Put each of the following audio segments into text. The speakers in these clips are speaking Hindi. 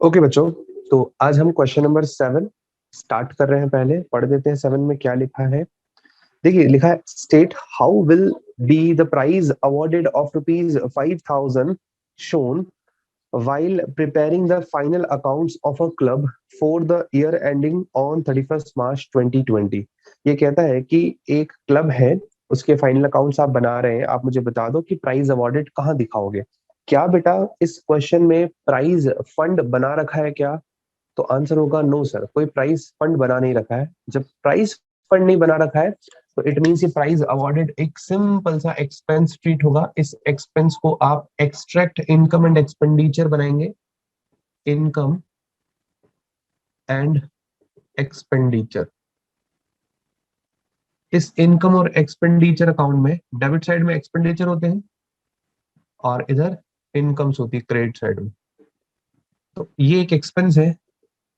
ओके बच्चों, तो आज हम क्वेश्चन नंबर 7 स्टार्ट कर रहे हैं। पहले पढ़ देते हैं 7 में क्या लिखा है। देखिए लिखा है, state how will be the prize awarded of ₹5,000 shown while preparing the final accounts of a club for the year ending on 31st March 2020। ये कहता है कि एक क्लब है, उसके फाइनल अकाउंट्स आप बना रहे हैं, आप मुझे बता दो कि प्राइज अवॉर्डेड कहाँ दिखाओगे। क्या बेटा इस क्वेश्चन में प्राइज फंड बना रखा है क्या? तो आंसर होगा नो सर, कोई प्राइस फंड बना नहीं रखा है। जब प्राइस फंड नहीं बना रखा है तो इट मीन्स ये प्राइस अवॉर्डेड एक सिंपल सा एक्सपेंस ट्रीट होगा। इस एक्सपेंस को आप एक्सट्रैक्ट इनकम एंड एक्सपेंडिचर बनाएंगे, इनकम एंड एक्सपेंडिचर। इस इनकम और एक्सपेंडिचर अकाउंट में डेबिट साइड में एक्सपेंडिचर होते हैं और इधर इनकम्स होती है क्रेडिट साइड में। तो ये एक एक्सपेंस है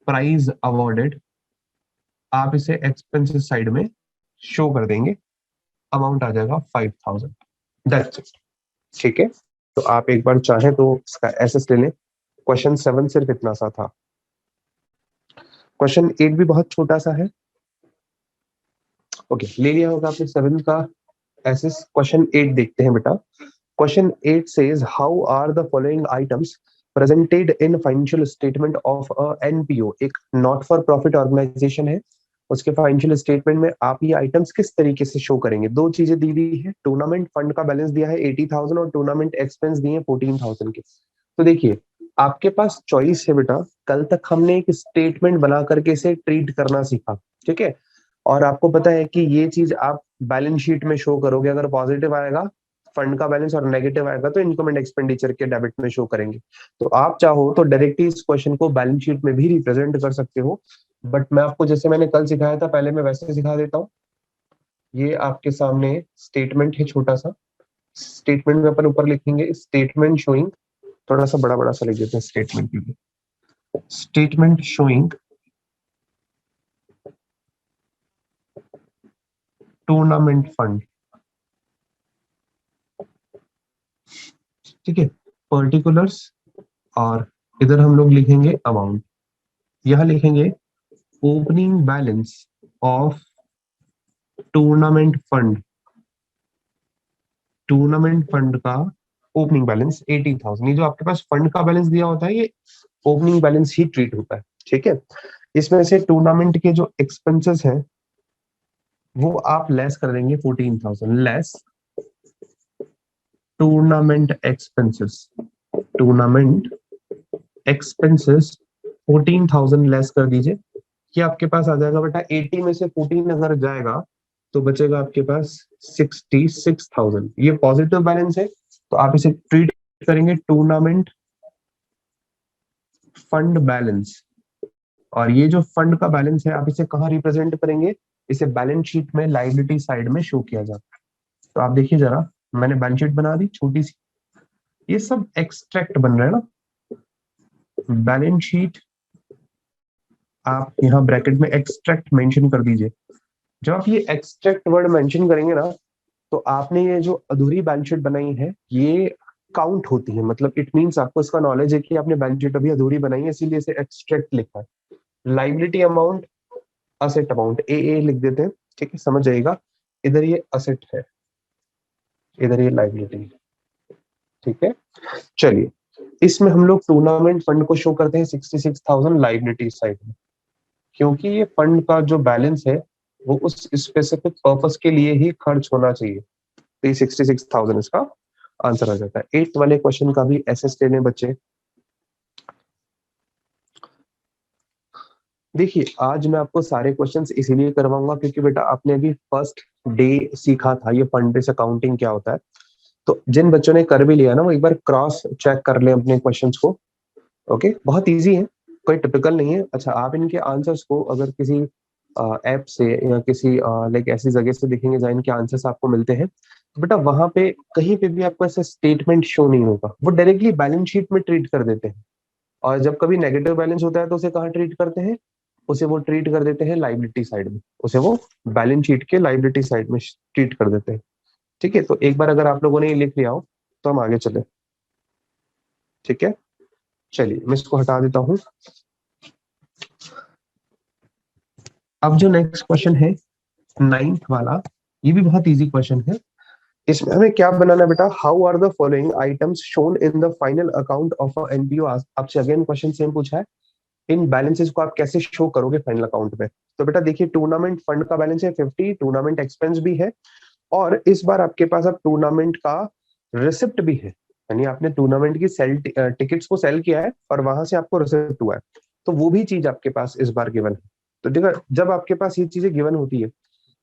प्राइज अवॉर्डेड, आप इसे एक्सपेंसेस साइड में शो कर देंगे, अमाउंट आ जाएगा 5,000। That's it. ठीक है, तो आप एक बार चाहें तो इसका एसएस ले लें। क्वेश्चन 7 सिर्फ इतना सा था। क्वेश्चन 8 भी बहुत छोटा सा है। ओके, ले लिया होगा आपने 7 का एसएस। क्वेश्चन 8 देखते हैं बेटा। Question 8 says how are the following items presented in financial statement of a NPO. एक नॉट फॉर प्रॉफिट ऑर्गेनाइजेशन है, उसके फाइनेंशियल स्टेटमेंट में आप ये आइटम्स किस तरीके से शो करेंगे। दो चीजें दी हुई है, टूर्नामेंट फंड का बैलेंस दिया है 80,000 और टूर्नामेंट एक्सपेंस दिए 14,000 के। तो देखिए आपके पास चॉइस है बेटा। कल तक हमने एक स्टेटमेंट बना करके इसे ट्रीट करना सीखा, ठीक है, और आपको पता है कि ये चीज आप बैलेंस शीट में शो करोगे। अगर पॉजिटिव आएगा फंड का बैलेंस और नेगेटिव आएगा तो इनकम एंड एक्सपेंडिचर के डेबिट में शो करेंगे। तो आप चाहो तो डायरेक्टली इस क्वेश्चन को बैलेंस शीट में भी रिप्रेजेंट कर सकते हो, बट मैं आपको जैसे मैंने कल सिखाया था पहले मैं वैसे सिखा देता हूँ। ये आपके सामने स्टेटमेंट है छोटा सा। स्टेटमेंट में अपन ऊपर लिखेंगे स्टेटमेंट शोइंग, थोड़ा सा बड़ा बड़ा सा लिख देते हैं स्टेटमेंट के लिए। स्टेटमेंट शोइंग टूर्नामेंट फंड, ठीक है, पर्टिकुलर्स, और इधर हम लोग लिखेंगे अमाउंट। यहां लिखेंगे opening balance of tournament fund. Tournament fund का ओपनिंग बैलेंस 80,000। ये जो आपके पास फंड का बैलेंस दिया होता है ये ओपनिंग बैलेंस ही ट्रीट होता है, ठीक है। इसमें से टूर्नामेंट के जो एक्सपेंसेस हैं वो आप लेस कर देंगे 14,000, less tournament expenses. Tournament expenses 14,000 less कर दीजिए। ये आपके पास आ जाएगा बेटा 80 में से 14 अगर जाएगा तो बचेगा आपके पास 66,000। ये पॉजिटिव बैलेंस है तो आप इसे ट्रीट करेंगे टूर्नामेंट फंड बैलेंस। और ये जो फंड का बैलेंस है आप इसे कहाँ रिप्रेजेंट करेंगे, इसे बैलेंस शीट में लायबिलिटी साइड में शो किया जाता है। तो आप देखिए जरा, मैंने बैलेंस शीट बना दी छोटी सी। ये सब एक्सट्रैक्ट बन रहा है ना, बैलेंस शीट आप यहाँ ब्रैकेट में एक्सट्रैक्ट मेंशन कर दीजिए। जब आप ये एक्सट्रैक्ट वर्ड मेंशन करेंगे ना तो आपने ये जो अधूरी बैलेंस शीट बनाई है ये काउंट होती है। मतलब इट मींस आपको इसका नॉलेज है कि आपने बैलेंस शीट अभी अधूरी बनाई है, इसीलिए इसे एक्सट्रैक्ट लिखा है। लाइबिलिटी अमाउंट, असेट अमाउंट, ए लिख देते हैं, ठीक है, समझ जाएगा। इधर ये असेट है, इधर ये लाइबिलिटी, ठीक है। चलिए इसमें हम लोग टूर्नामेंट फंड को शो करते हैं 66,000 लाइबिलिटी साइड में, क्योंकि ये फंड का जो बैलेंस है वो उस स्पेसिफिक पर्पस के लिए ही खर्च होना चाहिए। तो ये 66,000 इसका आंसर आ जाता है। 8th वाले क्वेश्चन का भी एसएस लेने बच्चे। देखिए आज मैं आपको सारे क्वेश्चंस इसीलिए करवाऊंगा क्योंकि बेटा आपने अभी फर्स्ट डे सीखा था ये फंड बेस अकाउंटिंग क्या होता है। तो जिन बच्चों ने कर भी लिया ना वो एक बार क्रॉस चेक कर लें अपने क्वेश्चंस को। ओके, बहुत इजी है, कोई टिपिकल नहीं है। अच्छा, आप इनके आंसर्स को अगर किसी ऐप से या किसी लाइक ऐसी जगह से देखेंगे जहाँ इनके आंसर्स आपको मिलते हैं तो बेटा वहां पे कहीं पे भी आपको ऐसा स्टेटमेंट शो नहीं होगा, वो डायरेक्टली बैलेंस शीट में ट्रीट कर देते हैं। और जब कभी नेगेटिव बैलेंस होता है तो उसे कहाँ ट्रीट करते हैं, उसे वो ट्रीट कर देते हैं लाइबिलिटी साइड में, उसे वो बैलेंस शीट के लाइबिलिटी साइड में ट्रीट कर देते हैं। ठीक है, तो एक बार अगर आप लोगों ने ये लिख लिया हो तो हम आगे चले, ठीक है। चलिए मैं इसको हटा देता हूं। अब जो नेक्स्ट क्वेश्चन है 9th वाला, ये भी बहुत इजी क्वेश्चन है। इसमें हमें क्या बनाना है बेटा, how are the following items shown in the final account of a NPO. आपसे अगेन क्वेश्चन सेम पूछा है, इन बैलेंसेस को आप कैसे शो करोगे फाइनल अकाउंट में। तो बेटा देखिए, टूर्नामेंट फंड का बैलेंस है 50, टूर्नामेंट एक्सपेंस भी है, और इस बार आपके पास अब टूर्नामेंट का रिसिप्ट भी है, यानी आपने टूर्नामेंट की सेल टिकट्स को सेल किया है और वहां से आपको रिसिप्ट हुआ है, तो वो भी चीज आपके पास इस बार गिवन है। तो देखो, जब आपके पास ये चीजें गिवन होती है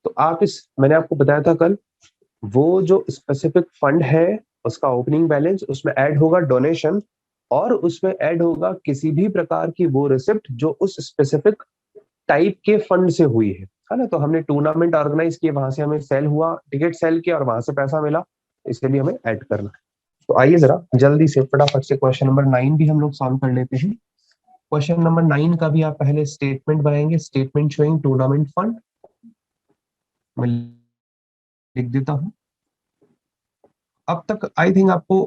तो आप इस, मैंने आपको बताया था कल, वो जो स्पेसिफिक फंड है उसका ओपनिंग बैलेंस, उसमें ऐड होगा डोनेशन, और उसमें ऐड होगा किसी भी प्रकार की वो रिसिप्ट जो उस स्पेसिफिक टाइप के फंड से हुई है ना। तो हमने टूर्नामेंट ऑर्गेनाइज किए, वहां से हमें सेल हुआ, टिकट सेल किया और वहां से पैसा मिला, इसे भी हमें ऐड करना है। तो आइए जरा जल्दी से फटाफट से क्वेश्चन नंबर 9 भी हम लोग सॉल्व कर लेते हैं। क्वेश्चन नंबर 9 का भी आप पहले स्टेटमेंट बनाएंगे, स्टेटमेंट शोइंग टूर्नामेंट फंड, मैं लिख देता हूं। अब तक आई थिंक आपको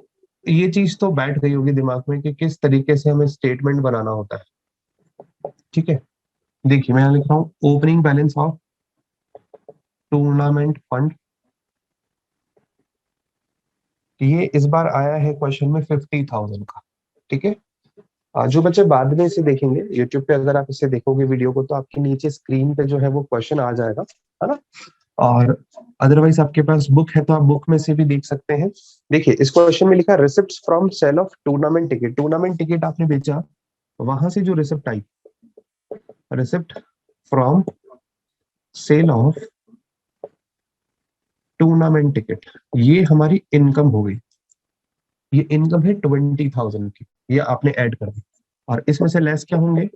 ये चीज तो बैठ गई होगी दिमाग में कि किस तरीके से हमें स्टेटमेंट बनाना होता है। ठीक है, देखिए मैं लिख रहा हूँ opening balance of tournament fund, ये इस बार आया है क्वेश्चन में 50,000 का। ठीक है, जो बच्चे बाद में इसे देखेंगे यूट्यूब पे, अगर आप इसे देखोगे वीडियो को, तो आपके नीचे स्क्रीन पे जो है वो क्वेश्चन आ जाएगा, है ना। और अदरवाइज आपके पास बुक है तो आप बुक में से भी देख सकते हैं। देखिए इस क्वेश्चन में लिखा receipt from sale of tournament ticket, tournament ticket आपने बेचा, वहां से जो रिसिप्ट आई, receipt from sale of tournament ticket, ये हमारी इनकम हो गई। ये इनकम है 20,000 की, ये आपने ऐड कर दी, और इसमें से लेस क्या होंगे,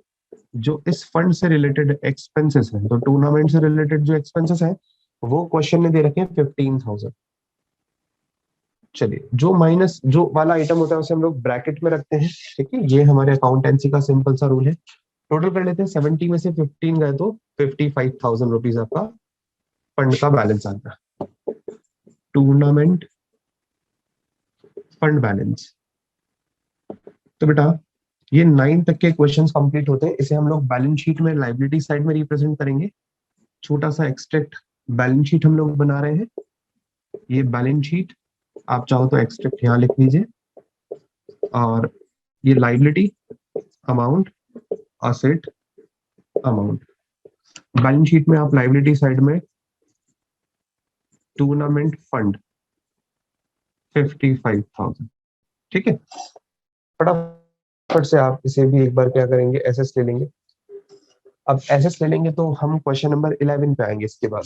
जो इस फंड से रिलेटेड एक्सपेंसेस हैं, तो टूर्नामेंट से रिलेटेड जो एक्सपेंसेस हैं वो क्वेश्चन में दे रखे हैं 15,000। चलिए, जो माइनस जो वाला आइटम होता है उसे हम लोग ब्रैकेट में रखते हैं। ठीक है, ये हमारे अकाउंटेंसी का सिंपल सा रूल है। टोटल कर लेते हैं, 70 में से 15 गए तो 55,000 रुपीज आपका फंड का बैलेंस आता है, टूर्नामेंट फंड बैलेंस। तो बेटा ये 9 तक के क्वेश्चंस कंप्लीट होते हैं, इसे हम लोग बैलेंस शीट में लाइबिलिटी साइड में रिप्रेजेंट करेंगे। छोटा सा एक्सट्रैक्ट बैलेंस शीट हम लोग बना रहे हैं, ये बैलेंस शीट, आप चाहो तो एक्सट्रैक्ट यहाँ लिख लीजिए, और ये liability amount, asset amount. Balance sheet में आप लाइबिलिटी साइड में टूर्नामेंट फंड 55,000। ठीक है, फटाफट से आप इसे भी एक बार क्या करेंगे, एसएस ले लेंगे। अब एसएस ले लेंगे तो हम क्वेश्चन नंबर 11 पे आएंगे इसके बाद।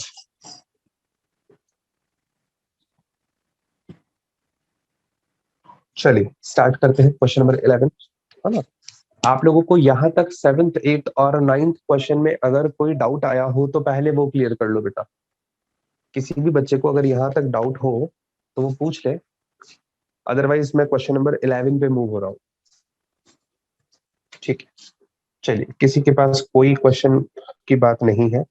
चलिए स्टार्ट करते हैं क्वेश्चन नंबर 11, है ना। आप लोगों को यहाँ तक 7th 8th और 9th क्वेश्चन में अगर कोई डाउट आया हो तो पहले वो क्लियर कर लो बेटा। किसी भी बच्चे को अगर यहाँ तक डाउट हो तो वो पूछ ले, अदरवाइज मैं क्वेश्चन नंबर 11 पे मूव हो रहा हूँ। ठीक है, चलिए किसी के पास कोई क्वेश्चन की बात नहीं है।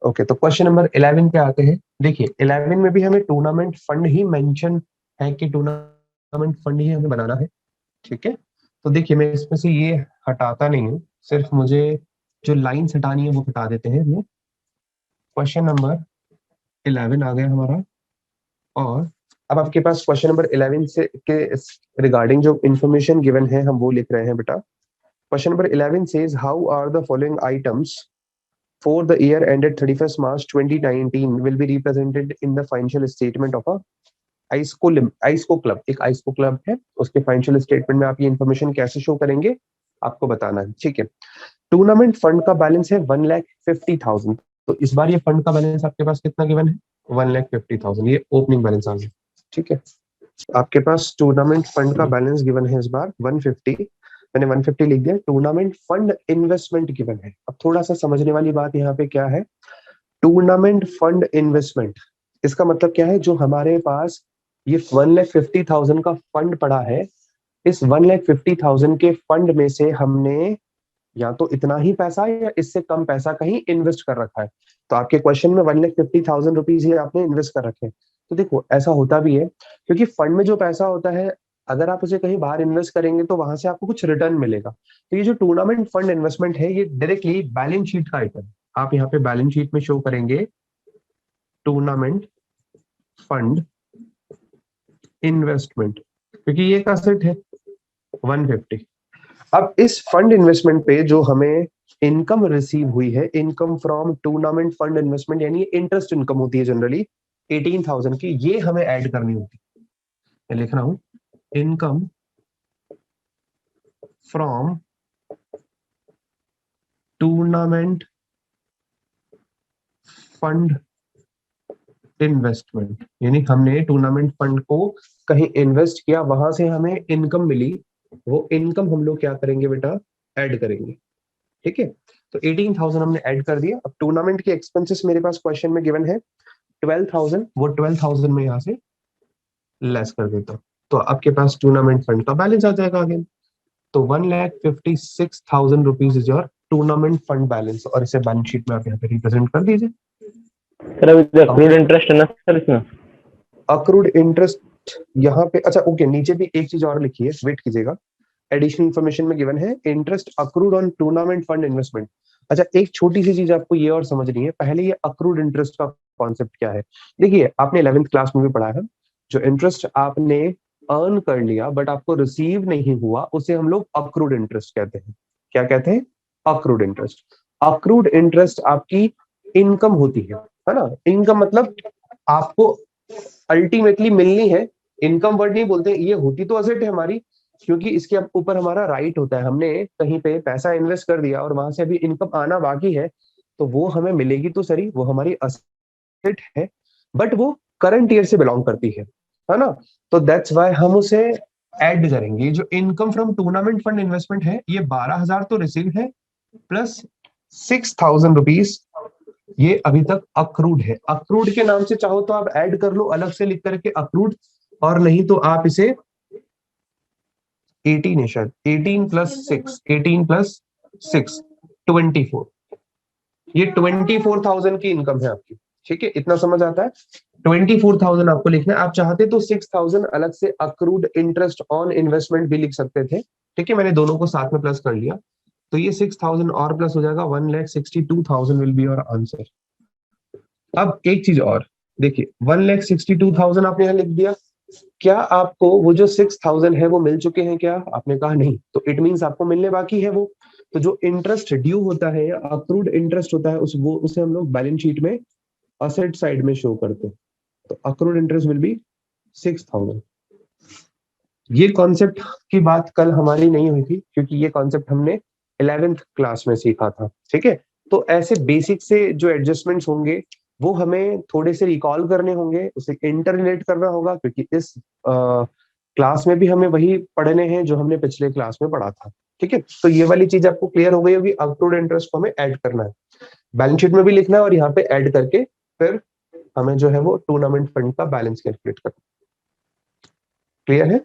ओके, तो क्वेश्चन नंबर 11 पे आते हैं। देखिए 11 में भी हमें टूर्नामेंट फंड ही मेंशन है कि टूर्नामेंट फंड ही हमें बनाना है। ठीक है, तो देखिए मैं इसमें से ये हटाता नहीं हूँ, सिर्फ मुझे जो लाइंस हटानी है वो हटा देते हैं। ये क्वेश्चन नंबर 11 आ गया हमारा, और अब आपके पास क्वेश्चन नंबर 11 से के रिगार्डिंग जो इन्फॉर्मेशन गिवन है हम वो लिख रहे हैं बेटा। Question number 11 says how are the following items for the year ended 31st March 2019 will be represented in the financial statement of a Isco club. एक आइस्को क्लब है, उसके फाइनेंशियल स्टेटमेंट में आप ये इन्फॉर्मेशन कैसे शो करेंगे आपको बताना है। ठीक है, टूर्नामेंट फंड का बैलेंस है 1,50,000। तो इस बार ये फंड का बैलेंस आपके पास कितना गिवन है, 1,50,000, ये ओपनिंग बैलेंस आ गया। ठीक है, आपके पास टूर्नामेंट फंड का बैलेंस गिवन है इस बार 150, मैंने 150 लिख दिया। टूर्नामेंट फंड इन्वेस्टमेंट गिवन है। अब थोड़ा सा समझने वाली बात यहाँ पे क्या है, टूर्नामेंट फंड इन्वेस्टमेंट, इसका मतलब क्या है, जो हमारे पास ये 1,50,000 का फंड पड़ा है, इस 1,50,000 के फंड में से हमने या तो इतना ही पैसा या इससे कम पैसा कहीं इन्वेस्ट कर रखा है। तो आपके क्वेश्चन में 1,50,000 रुपीज ही आपने इन्वेस्ट कर रखे हैं। तो देखो ऐसा होता भी है, क्योंकि फंड में जो पैसा होता है अगर आप उसे कहीं बाहर इन्वेस्ट करेंगे तो वहां से आपको कुछ रिटर्न मिलेगा। तो ये जो टूर्नामेंट फंड इन्वेस्टमेंट है ये डायरेक्टली बैलेंस शीट का आइटम है। आप यहाँ पे बैलेंस शीट में शो करेंगे टूर्नामेंट फंड इन्वेस्टमेंट, क्योंकि ये एक असेट है 150। अब इस फंड इन्वेस्टमेंट पे जो हमें इनकम रिसीव हुई है, income from tournament fund investment, यानी इंटरेस्ट इनकम होती है जनरली 18,000 की, ये हमें ऐड करनी होती है। मैं लिख रहा हूं income from tournament fund investment, यानी हमने टूर्नामेंट फंड को कहीं इन्वेस्ट किया, वहां से हमें इनकम मिली, वो इनकम हम लोग क्या करेंगे बेटा, ऐड करेंगे। ठीक है, तो 18,000 हमने ऐड कर दिया। अब टूर्नामेंट के एक्सपेंसेस मेरे पास क्वेश्चन में गिवन है 12,000, वो 12,000 में यहाँ से लेस कर देता हूँ, तो आपके पास टूर्नामेंट फंड का बैलेंस आ जाएगा अगेन। तो 1,56,000 rupees is your tournament fund balance, और इसे बैलेंस शीट में आप यहाँ पे रिप्रेजेंट कर दीजिए। सर अभी अक्रूड इंटरेस्ट है ना सर इसमें? अक्रूड इंटरेस्ट यहाँ पे, अच्छा ओके, नीचे भी एक चीज और लिखी है, वेट कीजिएगा। एडिशनल इन्फॉर्मेशन में गिवन है interest accrued on tournament fund investment. अच्छा, एक छोटी सी चीज आपको ये और समझनी है, पहले ये अक्रूड इंटरेस्ट का कॉन्सेप्ट क्या है। देखिए, आपने 11th क्लास में भी पढ़ा है, जो इंटरेस्ट आपने अर्न कर लिया बट आपको रिसीव नहीं हुआ, उसे हम लोग अक्रूड इंटरेस्ट कहते हैं। क्या कहते हैं? Accrued interest. अक्रूड इंटरेस्ट आपकी इनकम होती है ना। इनकम मतलब आपको अल्टीमेटली मिलनी है। इनकम वर्ड नहीं बोलते, ये होती तो असेट है हमारी, क्योंकि इसके ऊपर हमारा राइट होता है। हमने कहीं पे पैसा इन्वेस्ट कर दिया और वहां से अभी इनकम आना बाकी है, तो वो हमें मिलेगी तो सही, वो हमारी असेट है, बट वो करंट ईयर से बिलोंग करती है ना। तो दैट्स वाई हम उसे ऐड करेंगे। जो income from tournament fund investment है, ये 12,000 तो रिसीव है, प्लस 6,000 रुपीज ये अभी तक अक्रूड है। अक्रूड के नाम से चाहो तो आप ऐड कर लो अलग से लिख करके अक्रूड, और नहीं तो आप इसे 18 है शायद, 18 प्लस 6, 18 प्लस 6 24, ये 24,000 की इनकम है आपकी। ठीक है, इतना समझ आता है। 24,000 आपको लिखना है। आप चाहते तो 6,000 अलग से अक्रूड इंटरेस्ट ऑन इन्वेस्टमेंट भी लिख सकते थे। ठीक है, मैंने दोनों को साथ में प्लस कर लिया, तो ये 6,000 और प्लस हो जाएगा, 1,62,000 विल बी योर आंसर। अब एक चीज और देखिए, 1,62,000 आपने यहाँ लिख दिया, क्या आपको वो जो 6,000 है वो मिल चुके हैं क्या? आपने कहा नहीं, तो इट मींस आपको मिलने बाकी है वो। तो जो इंटरेस्ट ड्यू होता है या अक्रूड इंटरेस्ट होता है, उसे हम लोग बैलेंस शीट में असेट साइड में शो करते हैं। तो अक्रूड इंटरेस्ट विल बी 6,000। ये कॉन्सेप्ट की बात कल हमारी नहीं हुई थी, क्योंकि ये कॉन्सेप्ट हमने 11th क्लास में सीखा था। ठीक है, तो ऐसे बेसिक से जो एडजस्टमेंट्स होंगे वो हमें थोड़े से रिकॉल करने होंगे, उसे इंटरलेट करना होगा, क्योंकि इस क्लास में भी हमें वही पढ़ने हैं जो हमने पिछले क्लास में पढ़ा था। ठीक है, तो ये वाली चीज आपको क्लियर हो गई होगी। अक्रूड इंटरेस्ट को हमें ऐड करना है, बैलेंस शीट में भी लिखना है, और यहाँ पे ऐड करके फिर हमें जो है वो टूर्नामेंट फंड का बैलेंस कैलकुलेट करना। क्लियर है?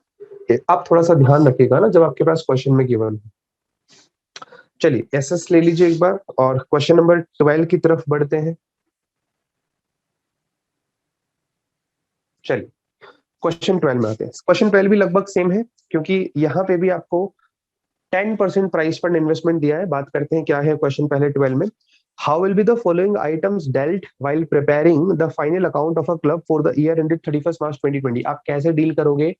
आप थोड़ा सा ध्यान रखिएगा ना जब आपके पास क्वेश्चन में गिवन हो। चलिए एसएस ले लीजिए एक बार, और क्वेश्चन नंबर 12 की तरफ बढ़ते हैं। चलिए क्वेश्चन 12 में आते हैं। क्वेश्चन 12 भी लगभग सेम है, क्योंकि यहाँ पे भी आपको 10% प्राइस फंड इन्वेस्टमेंट दिया है। बात करते हैं क्या है क्वेश्चन पहले 12 में। How will be the following items dealt while preparing the final account of a club for the year ended 31 मार्च 2020। आप कैसे डील करोगे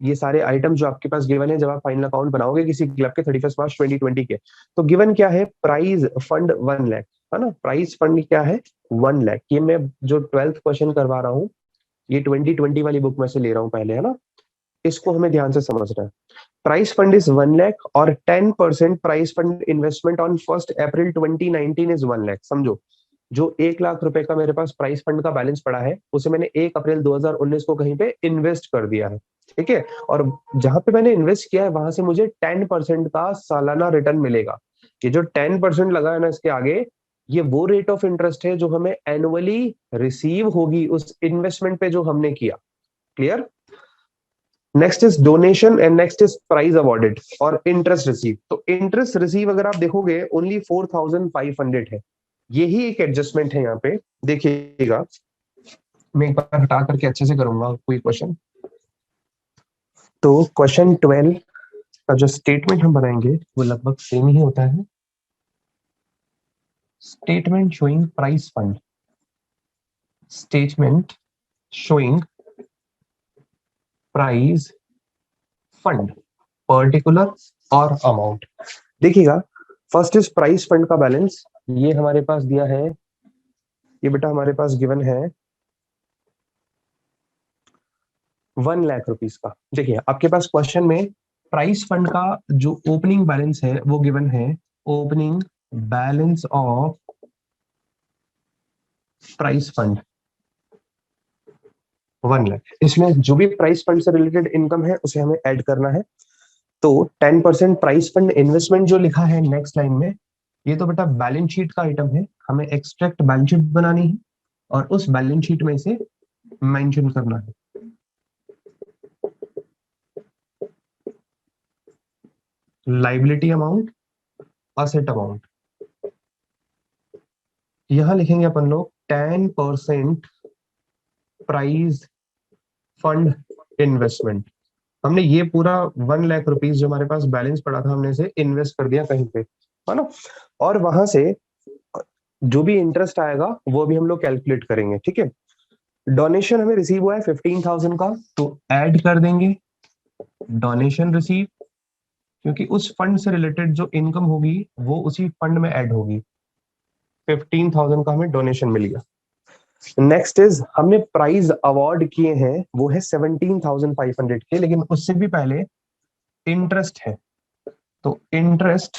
ये सारे आइटम जो आपके पास गिवन है जब आप फाइनल अकाउंट बनाओगे किसी क्लब के 31 मार्च 2020 के? तो गिवन क्या है? प्राइज फंड 1 लाख, है ना। प्राइज फंड क्या है? 1 लाख। ये मैं जो 12th क्वेश्चन करवा रहा हूँ, ये 2020 वाली बुक में से ले रहा हूँ पहले, है ना। इसको हमें ध्यान से समझना है। प्राइस फंड इज 1 लाख और 10% price fund investment on 1 April 2019 is 1 lakh. समझो, जो 1 लाख रुपए का मेरे पास प्राइस फंड का बैलेंस पड़ा है, उसे मैंने 1 अप्रैल 2019 को कहीं पे इन्वेस्ट कर दिया है। ठीक है, और जहां पे मैंने इन्वेस्ट किया है वहां से मुझे 10% का सालाना रिटर्न मिलेगा। ये जो 10% लगा है ना इसके आगे, ये वो रेट ऑफ इंटरेस्ट है जो हमें एनुअली रिसीव होगी उस इन्वेस्टमेंट पे जो हमने किया। Clear? Next is donation and next is prize awarded और इंटरेस्ट रिसीव। तो इंटरेस्ट रिसीव अगर आप देखोगे ओनली 4,500 है। यही एक एडजस्टमेंट है यहाँ पे, देखिएगा। मैं एक बार हटा करके अच्छे से करूंगा कोई क्वेश्चन। तो क्वेश्चन 12 का जो स्टेटमेंट हम बनाएंगे वो लगभग सेम ही होता है। Statement showing price fund, statement showing price fund particular और अमाउंट। देखिएगा, फर्स्ट इज प्राइस फंड का बैलेंस, ये हमारे पास दिया है, ये बेटा हमारे पास गिवन है 1 लाख रुपीस का। देखिए आपके पास क्वेश्चन में प्राइस फंड का जो ओपनिंग बैलेंस है वो गिवन है, opening balance of price fund 1 lakh. इसमें जो भी प्राइस फंड से रिलेटेड इनकम है उसे हमें ऐड करना है। तो 10% प्राइस फंड इन्वेस्टमेंट जो लिखा है नेक्स्ट लाइन में, ये तो बेटा बैलेंस शीट का आइटम है, हमें एक्सट्रैक्ट बैलेंस शीट बनानी है और उस बैलेंस शीट में से मेंशन करना है। लाइबिलिटी अमाउंट, असेट अमाउंट, यहां लिखेंगे अपन लोग 10% प्राइस फंड इन्वेस्टमेंट। हमने ये पूरा 1 लाख रुपीस जो हमारे पास बैलेंस पड़ा था हमने इसे इन्वेस्ट कर दिया कहीं पे, है ना, और वहां से जो भी इंटरेस्ट आएगा वो भी हम लोग कैलकुलेट करेंगे। ठीक है, डोनेशन हमें रिसीव हुआ है 15,000 का, तो ऐड कर देंगे डोनेशन रिसीव, क्योंकि उस फंड से रिलेटेड जो इनकम होगी वो उसी फंड में ऐड होगी। 15,000 का हमें डोनेशन मिल गया। नेक्स्ट इज हमने प्राइज अवार्ड किए हैं, वो है 17,500 के, लेकिन उससे भी पहले इंटरेस्ट है, तो इंटरेस्ट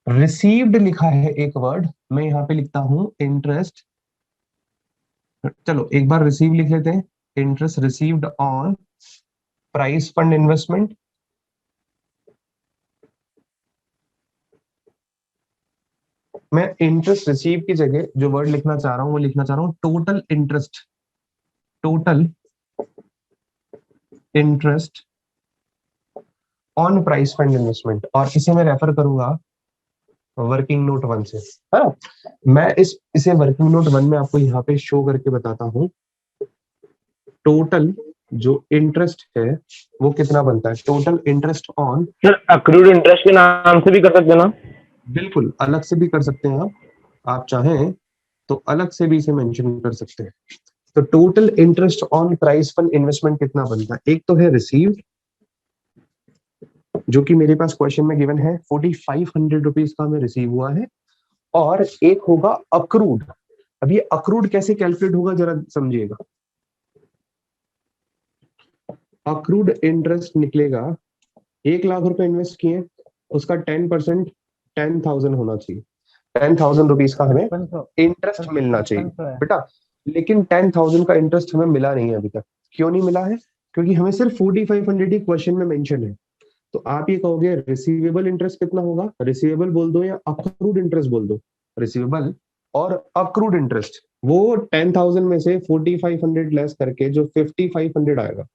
रिसीव्ड लिखा है एक वर्ड, मैं यहां पे लिखता हूं इंटरेस्ट, चलो एक बार रिसीव लिख लेते हैं, interest received on price fund investment. मैं इंटरेस्ट रिसीव की जगह जो वर्ड लिखना चाह रहा हूं वो लिखना चाह रहा हूं total interest, total interest on price fund investment, और इसे मैं रेफर करूंगा वर्किंग नोट 1 से। है ना, मैं इसे वर्किंग नोट 1 में आपको यहाँ पे शो करके बताता हूँ। टोटल जो इंटरेस्ट है वो कितना बनता है, total interest on, sir accrued interest के नाम से भी कर सकते हैं ना? बिल्कुल अलग से भी कर सकते हैं आप चाहें तो अलग से भी इसे मेंशन कर सकते हैं। तो total interest on price fund investment कितना बनता है, एक तो है रिसीव्ड जो कि मेरे पास क्वेश्चन में गिवन है 4,500 रुपीज का हमें रिसीव हुआ है, और एक होगा अक्रूड। अब ये अक्रूड कैसे कैलकुलेट होगा जरा समझिएगा। अक्रूड इंटरेस्ट निकलेगा, 1 लाख रुपए इन्वेस्ट किए, उसका 10% 10,000 होना चाहिए, 10,000 रुपीज का हमें इंटरेस्ट मिलना चाहिए बेटा। लेकिन 10,000 का इंटरेस्ट हमें मिला नहीं है अभी तक। क्यों नहीं मिला है, क्योंकि हमें सिर्फ 4,500 ही क्वेश्चन में मेंशन है। तो आप ये कहोगे रिसीवेबल इंटरेस्ट कितना होगा, रिसीवेबल बोल दो या अक्रूड इंटरेस्ट बोल दो, रिसीवेबल और अक्रूड इंटरेस्ट, वो 10,000 में से 4,500 लेस करके जो 5,500 आएगा,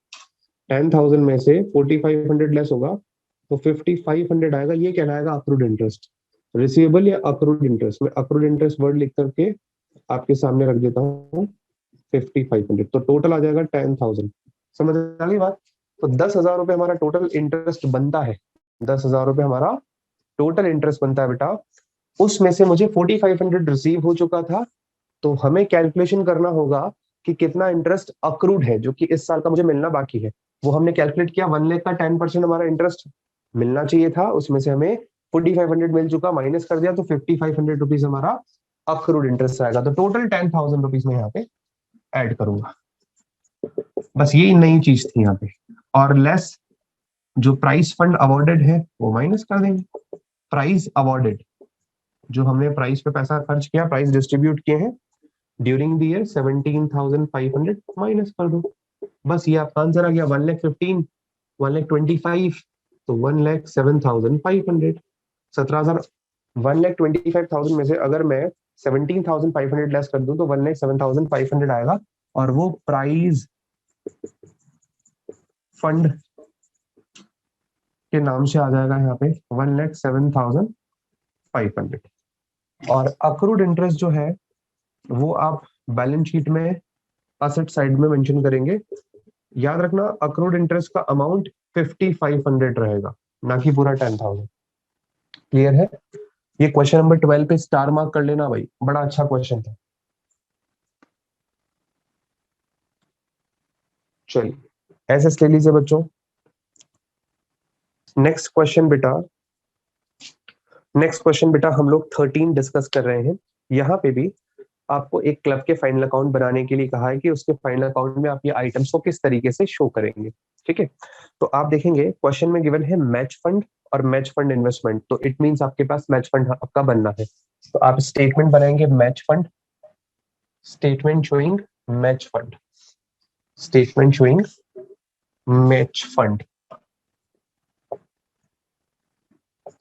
10,000 में से 4,500 लेस होगा तो 5,500 आएगा, ये कहलाएगा अक्रूड इंटरेस्ट। रिसीवेबल या अक्रूड इंटरेस्ट, मैं अक्रूड इंटरेस्ट वर्ड लिख करके आपके सामने रख देता हूँ 5,500, तो टोटल आ जाएगा 10,000। समझ आ गई बात। तो 10,000 रुपए हमारा टोटल इंटरेस्ट बनता है, 10,000 रुपए हमारा टोटल इंटरेस्ट बनता है बेटा। उसमें से मुझे 4,500 रिसीव हो चुका था, तो हमें कैलकुलेशन करना होगा कि कितना इंटरेस्ट अक्रूड है जो कि इस साल का मुझे मिलना बाकी है। वो हमने कैलकुलेट किया, 1 लाख का 10% हमारा इंटरेस्ट मिलना चाहिए था, उसमें से हमें 4,500 मिल चुका, माइनस कर दिया तो 5,500 रुपीज हमारा अक्रूड इंटरेस्ट आएगा। तो टोटल 10,000 रुपीज में यहाँ पे ऐड करूंगा, बस यही नई चीज थी यहाँ पे। और लेस जो प्राइस फंड अवॉर्डेड है वो माइनस कर देंगे, प्राइस अवॉर्डेड जो हमने प्राइस पे पैसा खर्च किया, प्राइस डिस्ट्रीब्यूट किए हैं ड्यूरिंग द ईयर 17,500 माइनस कर दो, बस ये आपका आंसर आ गया। 1,15,000, 1,25,000, तो 1,07,500, 17,000, 1,25,000 में से अगर मैं 17,500 लेस कर दूं तो 1,07,500 आएगा, और वो प्राइज फंड के नाम से आ जाएगा यहाँ पे 1,07,500। और अक्रूड इंटरेस्ट जो है वो आप बैलेंस शीट में असेट साइड में मेंशन करेंगे, याद रखना अक्रूड इंटरेस्ट का अमाउंट 5500 रहेगा, ना कि पूरा 10,000। क्लियर है? ये क्वेश्चन नंबर 12 पे स्टार मार्क कर लेना भाई, बड़ा अच्छा क्वेश्चन था। चलिए एस ले लीजिए बच्चों। नेक्स्ट क्वेश्चन बेटा, हम लोग 13 डिस्कस कर रहे हैं। यहाँ पे भी आपको एक क्लब के फाइनल अकाउंट बनाने के लिए कहा है कि उसके फाइनल अकाउंट में आप ये आइटम्स को किस तरीके से शो करेंगे। ठीक है, तो आप देखेंगे क्वेश्चन में गिवन है मैच फंड और मैच फंड इन्वेस्टमेंट, तो इट मींस आपके पास मैच फंड आपका बनना है। तो आप स्टेटमेंट बनाएंगे match fund, statement showing match fund, statement showing match fund,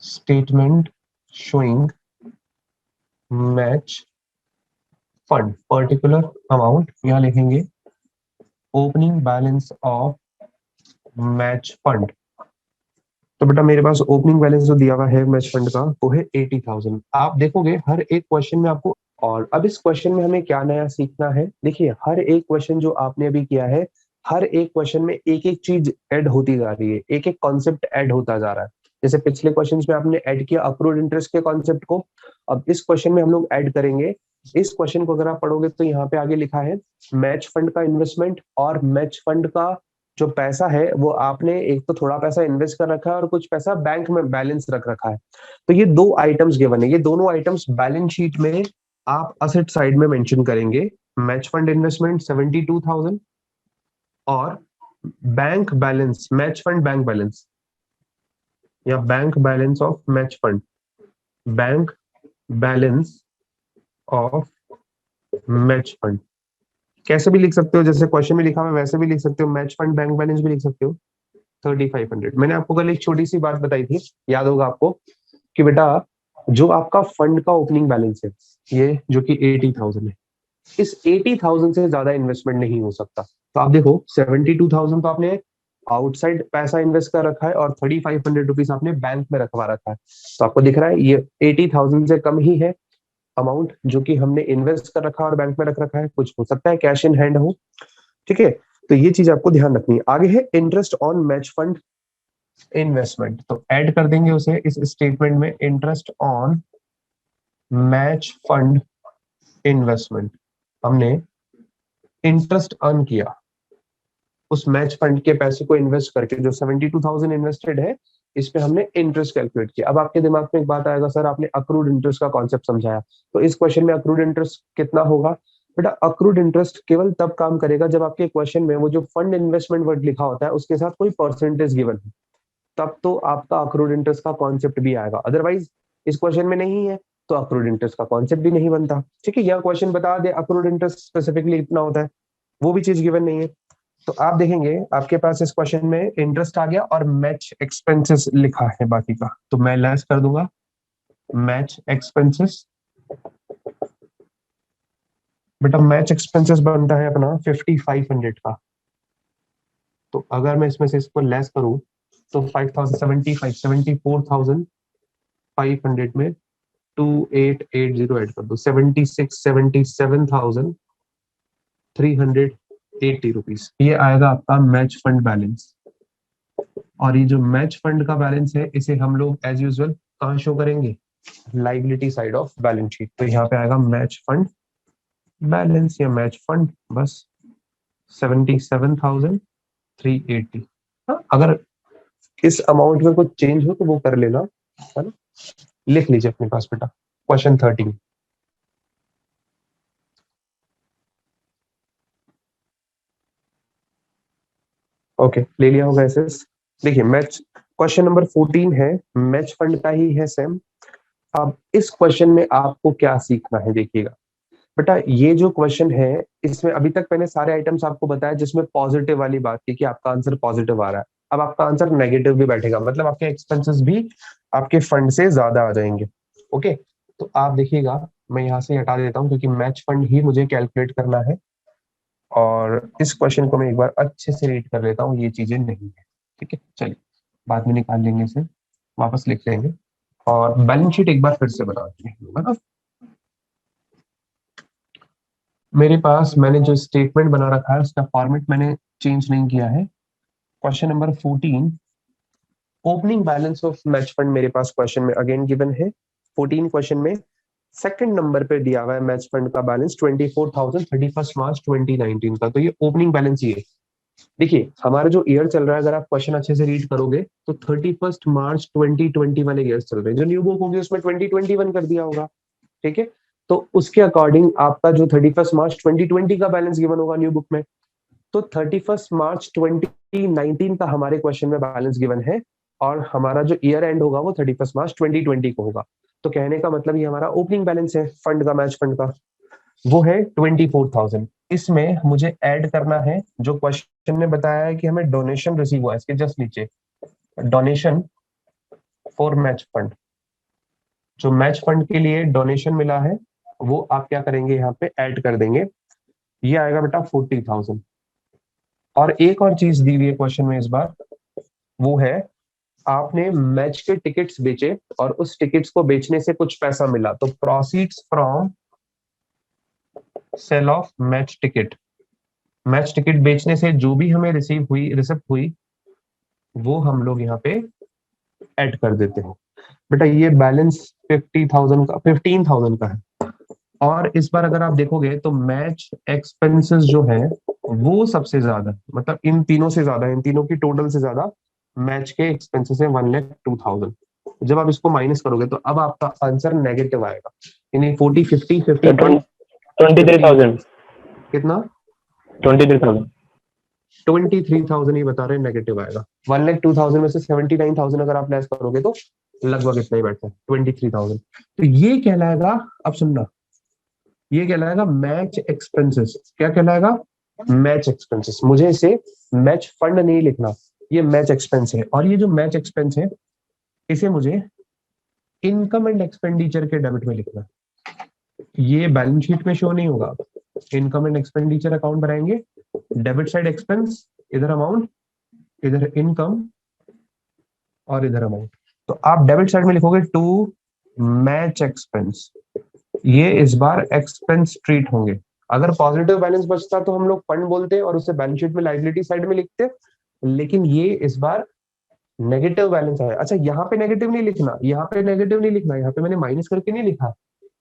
statement showing match fund, particular amount यहाँ लिखेंगे, opening balance of match fund. तो बेटा मेरे पास ओपनिंग बैलेंस जो दिया हुआ है मैच फंड का वो है 80,000। आप देखोगे हर एक क्वेश्चन में आपको, और अब इस क्वेश्चन में हमें क्या नया सीखना है, देखिए हर एक क्वेश्चन जो आपने अभी किया है, हर एक क्वेश्चन में एक एक चीज ऐड होती जा रही है, एक एक कॉन्सेप्ट ऐड होता जा रहा है। जैसे पिछले क्वेश्चन में आपने ऐड किया अक्रूड इंटरेस्ट के कॉन्सेप्ट को, अब इस क्वेश्चन में हम लोग ऐड करेंगे। इस क्वेश्चन को अगर आप पढ़ोगे तो यहाँ पे आगे लिखा है मैच फंड का इन्वेस्टमेंट, और मैच फंड का जो पैसा है वो आपने एक तो थोड़ा पैसा इन्वेस्ट कर रखा है और कुछ पैसा बैंक में बैलेंस रख रखा है। तो ये दो आइटम्स गिवन है, ये दोनों आइटम्स बैलेंस शीट में आप असेट साइड में मेंशन करेंगे। मैच फंड इन्वेस्टमेंट 72,000 और bank balance match fund bank balance, या bank balance of match fund, bank balance of match fund. कैसे भी लिख सकते हो, जैसे क्वेश्चन में लिखा हुआ है वैसे भी लिख सकते हो, मैच फंड बैंक बैलेंस भी लिख सकते हो। 3500। मैंने आपको कल एक छोटी सी बात बताई थी, याद होगा आपको, कि बेटा जो आपका फंड का ओपनिंग बैलेंस है ये जो कि 80,000 है, इस 80,000 से ज्यादा इन्वेस्टमेंट नहीं हो सकता। तो आप देखो 72,000 तो आपने आउटसाइड पैसा इन्वेस्ट कर रखा है और 3500 रुपीज आपने बैंक में रखवा रखा है। तो आपको दिख रहा है ये 80,000 से कम ही है अमाउंट जो कि हमने इन्वेस्ट कर रखा और बैंक में रख रखा है, कुछ हो सकता है कैश इन हैंड हो। ठीक है, तो ये चीज आपको ध्यान रखनी है। आगे है interest on match fund investment, तो ऐड कर देंगे उसे इस स्टेटमेंट में, interest on match fund investment. हमने इंटरेस्ट अर्न किया उस मैच फंड के पैसे को इन्वेस्ट करके, जो 72,000 इन्वेस्टेड है इस पे हमने इंटरेस्ट कैलकुलेट किया। अब आपके दिमाग में एक बात आएगा, सर आपने अक्रूड इंटरेस्ट का कॉन्सेप्ट समझाया, तो इस क्वेश्चन में अक्रूड इंटरेस्ट कितना होगा? बेटा अक्रूड इंटरेस्ट केवल तब काम करेगा जब आपके क्वेश्चन में वो जो फंड इन्वेस्टमेंट वर्ड लिखा होता है उसके साथ कोई परसेंटेज गिवन है, तब तो आपका अक्रूड इंटरेस्ट का कॉन्सेप्ट भी आएगा। अदरवाइज इस क्वेश्चन में नहीं है तो अक्रूड इंटरेस्ट का कॉन्सेप्ट भी नहीं बनता। ठीक है, यह क्वेश्चन बता दे अक्रूड इंटरेस्ट स्पेसिफिकली इतना होता है, वो भी चीज गिवन नहीं है। तो आप देखेंगे आपके पास इस क्वेश्चन में इंटरेस्ट आ गया और मैच एक्सपेंसेस लिखा है बाकी का, तो मैं लेस कर दूंगा मैच एक्सपेंसेस। बेटा मैच एक्सपेंसेस बनता है अपना 5500 का, तो अगर मैं इसमें से इसको लेस करूं तो 5,075 74,500 में 2880 ऐड कर दो, 77,380 रुपीज, ये आएगा आपका मैच फंड बैलेंस। और ये जो मैच फंड का बैलेंस है इसे हम लोग एज यूजुअल कहाँ शो करेंगे? Liability side of balance sheet. तो यहाँ पे आएगा मैच फंड बैलेंस या मैच फंड, बस 77,380। हाँ, अगर इस अमाउंट में कुछ चेंज हो तो वो कर लेना, है ना। लिख लीजिए अपने पास बेटा क्वेश्चन 13। ओके, ले लिया होगा ऐसे। देखिए मैच क्वेश्चन नंबर 14 है, मैच फंड का ही है सेम। अब इस क्वेश्चन में आपको क्या सीखना है देखिएगा बेटा, ये जो क्वेश्चन है इसमें अभी तक मैंने सारे आइटम्स आपको बताया जिसमें पॉजिटिव वाली बात की कि आपका आंसर पॉजिटिव आ रहा है। अब आपका आंसर नेगेटिव भी बैठेगा, मतलब आपके एक्सपेंसेस भी आपके फंड से ज्यादा आ जाएंगे। ओके, तो आप देखिएगा मैं यहाँ से हटा देता हूँ क्योंकि मैच फंड ही मुझे कैलकुलेट करना है, और इस क्वेश्चन को मैं एक बार अच्छे से रीड कर लेता हूँ, ये चीजें नहीं है। ठीक है, चलिए बाद में निकाल लेंगे इसे, वापस लिख लेंगे और बैलेंस शीट एक बार फिर से बना देंगे, है ना। मेरे पास मैंने जो स्टेटमेंट बना रखा है उसका फॉर्मेट मैंने चेंज नहीं किया है। Question number 14, opening balance of match fund मेरे पास क्वेश्चन में अगेन गिवन है। 14 क्वेश्चन में सेकंड नंबर पे दिया हुआ है मैच फंड का बैलेंस 24,000 31 मार्च 2019 का। तो ये ओपनिंग बैलेंस ही है। देखिए हमारा जो ईयर चल रहा है, अगर आप क्वेश्चन अच्छे से रीड करोगे तो 31 मार्च 2021 ईयर्स चल रहे हैं। जो न्यू बुक होगी उसमें 2021 कर दिया होगा, ठीक है। तो उसके अकॉर्डिंग आपका जो 31 मार्च 2020 का बैलेंस गिवन होगा न्यू बुक में, तो 31 मार्च 2019 का हमारे क्वेश्चन में बैलेंस गिवन है, और हमारा जो ईयर एंड होगा वो 31 मार्च 2020 को होगा। तो कहने का मतलब ये हमारा ओपनिंग बैलेंस है फंड का, मैच फंड का, वो है 24,000। इसमें मुझे ऐड करना है जो क्वेश्चन ने बताया है कि हमें डोनेशन रिसीव हुआ है, इसके जस्ट नीचे डोनेशन फॉर मैच फंड, जो मैच फंड के लिए डोनेशन मिला है वो आप क्या करेंगे, यहाँ पे ऐड कर देंगे। ये आएगा बेटा 40,000। और एक और चीज दी हुई है क्वेश्चन में इस बार, वो है आपने मैच के टिकट्स बेचे और उस टिकट्स को बेचने से कुछ पैसा मिला, तो proceeds from sale of match ticket. Match ticket बेचने से जो भी हमें रिसिप्ट हुई वो हम लोग यहाँ पे ऐड कर देते हैं। बेटा ये बैलेंस 15,000 का है। और इस बार अगर आप देखोगे तो मैच एक्सपेंसेस जो है वो सबसे ज्यादा, मतलब इन तीनों से ज्यादा, इन तीनों की टोटल से ज्यादा मैच के एक्सपेंसेस है 1,02,000। जब आप इसको माइनस करोगे तो अब आपका आंसर नेगेटिव आएगा, यानी 40 50 50 50 23,000। कितना 23,000। 23,000 ही बता रहे हैं नेगेटिव आएगा। 1,02,000 में से 79,000 अगर आप लेस करोगे तो लगभग इतना ही बैठता है 23,000। तो ये कहलाएगा, अब सुनना, ये कहलाएगा मैच एक्सपेंसेस। क्या कहलाएगा, मैच एक्सपेंसेस। मुझे इसे मैच फंड नहीं लिखना, ये मैच एक्सपेंस है। और ये जो मैच एक्सपेंस है इसे मुझे इनकम एंड एक्सपेंडिचर के डेबिट में लिखना। ये बैलेंस शीट में शो नहीं होगा। इनकम एंड एक्सपेंडिचर अकाउंट बनाएंगे, डेबिट साइड एक्सपेंस, इधर अमाउंट, इधर इनकम और इधर अमाउंट। तो आप डेबिट साइड में लिखोगे टू मैच एक्सपेंस, ये इस बार एक्सपेंस ट्रीट होंगे। अगर पॉजिटिव बैलेंस बचता तो हम लोग फंड बोलते और उसे बैलेंस शीट में लाइबिलिटी साइड में लिखते, लेकिन ये इस बार नेगेटिव बैलेंस है। अच्छा यहाँ पे नेगेटिव नहीं लिखना, यहाँ पे नेगेटिव नहीं लिखना, यहाँ पे मैंने माइनस करके नहीं लिखा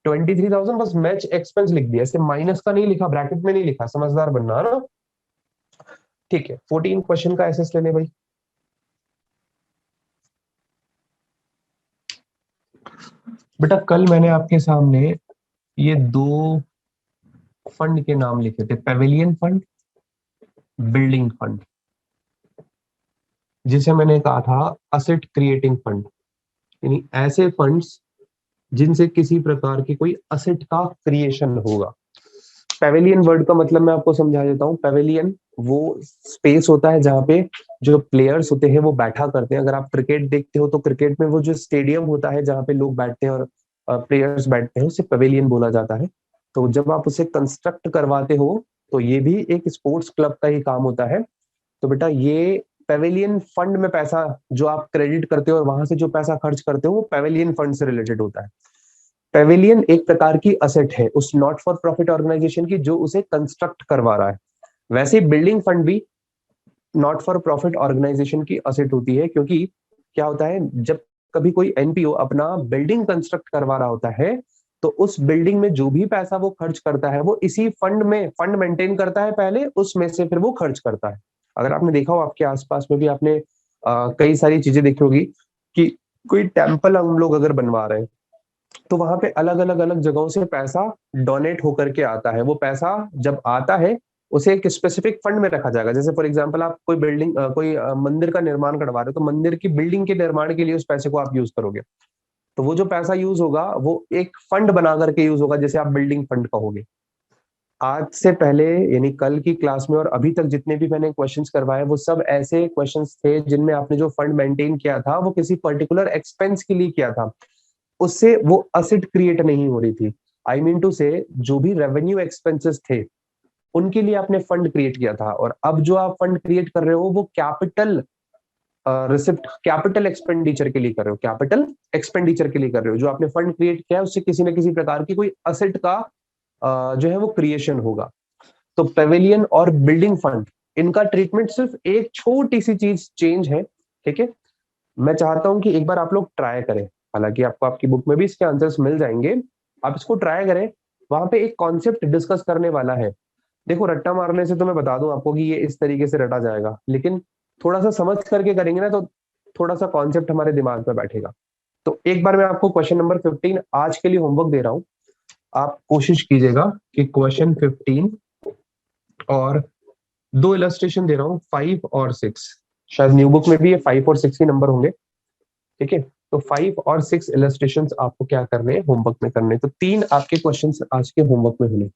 23,000, बस मैच एक्सपेंस लिख दिया, ऐसे माइनस का नहीं लिखा, ब्रैकेट में नहीं लिखा, समझदार बनना है ना। ठीक है, 14 क्वेश्चन का एसेस लेने भाई। बेटा कल मैंने आपके सामने ये दो फंड के नाम लिखे थे, पेविलियन फंड, बिल्डिंग फंड, जिसे मैंने कहा था असेट क्रिएटिंग फंड, यानी ऐसे फंड्स जिनसे किसी प्रकार की कोई असेट का क्रिएशन होगा। पेविलियन वर्ड का मतलब मैं आपको समझा देता हूँ। पेविलियन वो स्पेस होता है जहाँ पे जो प्लेयर्स होते हैं वो बैठा करते हैं। अगर आप क्रिकेट देखते हो तो क्रिकेट में वो जो स्टेडियम होता है जहाँ पे लोग बैठते हैं और प्लेयर्स बैठते हैं उसे पेविलियन बोला जाता है। तो जब आप उसे कंस्ट्रक्ट करवाते हो तो ये भी एक स्पोर्ट्स क्लब का ही काम होता है। तो बेटा ये पेविलियन फंड में पैसा जो आप क्रेडिट करते हो और वहां से जो पैसा खर्च करते हो वो पेविलियन फंड से रिलेटेड होता है। पेविलियन एक प्रकार की असेट है उस नॉट फॉर प्रॉफिट ऑर्गेनाइजेशन की जो उसे कंस्ट्रक्ट करवा रहा है। वैसे बिल्डिंग फंड भी नॉट फॉर प्रॉफिट ऑर्गेनाइजेशन की असेट होती है, क्योंकि क्या होता है जब कभी कोई एनपीओ अपना बिल्डिंग कंस्ट्रक्ट करवा रहा होता है तो उस बिल्डिंग में जो भी पैसा वो खर्च करता है वो इसी फंड में, फंड मेंटेन करता है पहले, उसमें से फिर वो खर्च करता है। अगर आपने देखा हो आपके आसपास में भी आपने कई सारी चीजें देखी होगी कि कोई टेम्पल हम लोग अगर बनवा रहे हैं तो वहां पे अलग अलग अलग जगहों से पैसा डोनेट होकर के आता है। वो पैसा जब आता है उसे एक स्पेसिफिक फंड में रखा जाएगा। जैसे फॉर एग्जांपल आप कोई बिल्डिंग कोई मंदिर का निर्माण करवा रहे हो तो मंदिर की बिल्डिंग के निर्माण के लिए उस पैसे को आप यूज करोगे। तो वो जो पैसा यूज होगा वो एक फंड बना करके यूज होगा, जैसे आप बिल्डिंग फंड कहोगे। आज से पहले यानी कल की क्लास में और अभी तक जितने भी मैंने क्वेश्चंस करवाए वो सब ऐसे क्वेश्चंस थे जिनमें आपने जो फंड मेंटेन किया था वो किसी पर्टिकुलर एक्सपेंस के लिए किया था, उससे वो असेट क्रिएट नहीं हो रही थी। आई मीन टू से जो भी रेवेन्यू एक्सपेंसेस थे उनके लिए आपने फंड क्रिएट किया था, और अब जो आप फंड क्रिएट कर रहे हो वो कैपिटल रिसिप्ट, कैपिटल एक्सपेंडिचर के लिए कर रहे हो, कैपिटल एक्सपेंडिचर के लिए कर रहे हो। जो आपने फंड क्रिएट किया है उससे किसी न किसी प्रकार की कोई असेट का जो है वो क्रिएशन होगा। तो पेविलियन और बिल्डिंग फंड, इनका ट्रीटमेंट सिर्फ एक छोटी सी चीज चेंज है, ठीक है। मैं चाहता हूं कि एक बार आप लोग ट्राई करें, हालांकि आपको आपकी बुक में भी इसके आंसर्स मिल जाएंगे, आप इसको ट्राई करें। वहां पे एक कॉन्सेप्ट डिस्कस करने वाला है। देखो रट्टा मारने से तो मैं बता दूं आपको कि ये इस तरीके से रटा जाएगा, लेकिन थोड़ा सा समझ करके करेंगे ना तो थोड़ा सा कॉन्सेप्ट हमारे दिमाग में बैठेगा। तो एक बार मैं आपको क्वेश्चन नंबर 15 आज के लिए होमवर्क दे रहा हूं। आप कोशिश कीजिएगा कि क्वेश्चन 15 और दो इलस्ट्रेशन दे रहा हूँ, 5 और 6। शायद न्यू बुक में भी ये 5 और 6 ही नंबर होंगे, ठीक है। तो 5 और 6 इलस्ट्रेशन आपको क्या करने हैं, होमवर्क में करने हैं। तो 3 आपके क्वेश्चन आज के होमवर्क में होंगे।